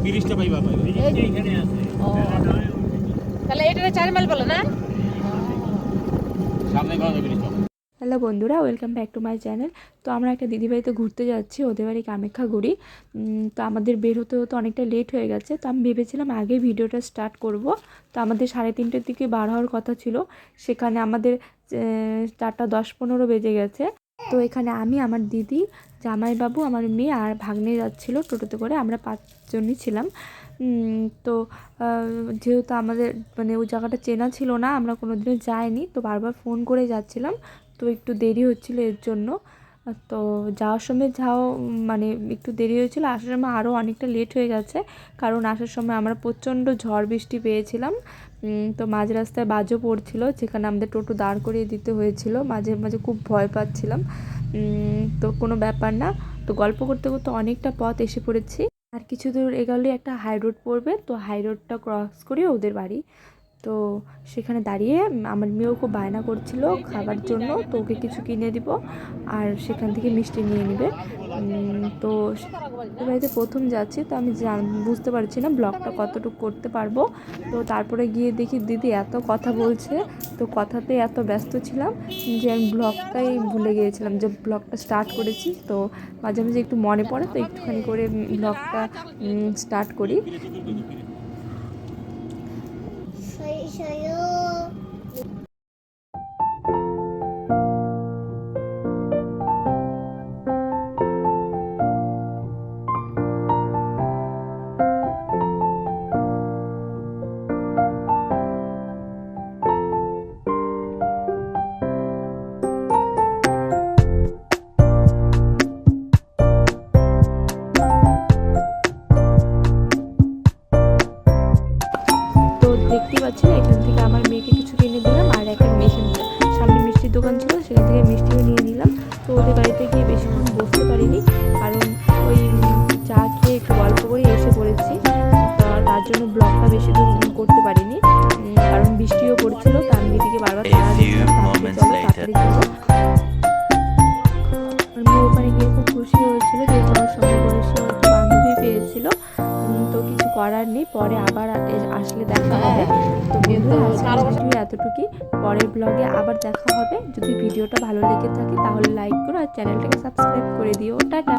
ব্রিজটা পাইবা এইখানে আছে তাহলে এটা 4 মাইল বলে না সামনে গঙ্গা ব্রিজ। হ্যালো বন্ধুরা, welcome back to my channel. তো আমরা একটা দিদিবাড়িতে ঘুরতে যাচ্ছি, ওদের বাড়ি কামাখ্যাগুড়ি। তো আমাদের বের হতে হতে অনেকটা লেট হয়ে গেছে। তো আমি ভেবেছিলাম আগে ভিডিওটা স্টার্ট করব। তো আমাদের 3:30টার দিকে বার হওয়ার কথা ছিল, সেখানে আমাদের 4:10-15 বেজে গেছে। তো এখানে আমি, আমার দিদি, জামাইবাবু, আমার মেয়ে আর ভাগ্নে যাচ্ছিল টোটোতে করে। আমরা 5 জনই ছিলাম। তো যেহেতু আমাদের মানে ওই জায়গাটা চেনা ছিল না, আমরা কোনো দিনও যাইনি, তো বারবার ফোন করে যাচ্ছিলাম। তো একটু দেরি হচ্ছিলো এর জন্য। তো যাওয়ার সময় মানে একটু দেরি হয়েছিল, আসার সময় আরও অনেকটা লেট হয়ে গেছে। কারণ আসার সময় আমরা প্রচণ্ড ঝড় বৃষ্টি পেয়েছিলাম। তো মাঝ রাস্তায় বাজও পড়ছিল, যেখানে আমাদের টোটো দাঁড় করিয়ে দিতে হয়েছিল। মাঝে মাঝে খুব ভয় পাচ্ছিলাম। তো কোনো ব্যাপার না। তো গল্প করতে করতে অনেকটা পথ এসে পড়েছি। আর কিছু দূর এগোলে একটা হাই রোড পড়বে, তো হাই রোডটা ক্রস করে ওদের বাড়ি। তো সেখানে দাঁড়িয়ে আমার মেয়েও খুব বায়না করছিল খাবার জন্য, তো ওকে কিছু কিনে দিব আর সেখান থেকে মিষ্টি নিয়ে নেবে। তো বাড়িতে প্রথম যাচ্ছি, তো আমি বুঝতে পারছি না ব্লগটা কতটুকু করতে পারবো। তো তারপরে গিয়ে দেখি দিদি এত কথা বলছে, তো কথাতে এত ব্যস্ত ছিলাম যে আমি ব্লগটাই ভুলে গিয়েছিলাম যে ব্লগটা স্টার্ট করেছি। তো মাঝে মাঝে একটু মনে পড়ে, তো একটুখানি করে ব্লগটা স্টার্ট করি। দেখতেই পাচ্ছেন, এখান থেকে আমার মেয়েকে কিছু কিনে দিলাম আর একটা সামনে মিষ্টির দোকান ছিল, সেখান থেকে মিষ্টিও নিয়ে নিলাম। তো ওদের বাড়িতে গিয়ে বেশিক্ষণ বসতে পারিনি, কারণ ওই চা খেয়ে একটু গল্প করে এসে পড়েছি। তার জন্য ব্লগটা বেশি দূর করতে পারিনি, কারণ বৃষ্টিও পড়ছিল। তো আমি দিদিকে বারবার তাড়া দিচ্ছিলাম, তাড়াতাড়ি চলো। আর মেয়ে ওখানে গিয়ে খুব খুশি হয়েছিল, যেহেতু আমার সঙ্গে বয়সী একটা বান্ধবী পেয়েছিল। তো কিছু করার নেই, পরে আবার আসলে দেখা হবে। তো বন্ধুরা, আজকের ভিডিও এতটুকুই। পরের ব্লগে আবার দেখা হবে। যদি ভিডিওটা ভালো লেগে থাকে তাহলে লাইক করো আর চ্যানেলটাকে সাবস্ক্রাইব করে দিও। টাটা।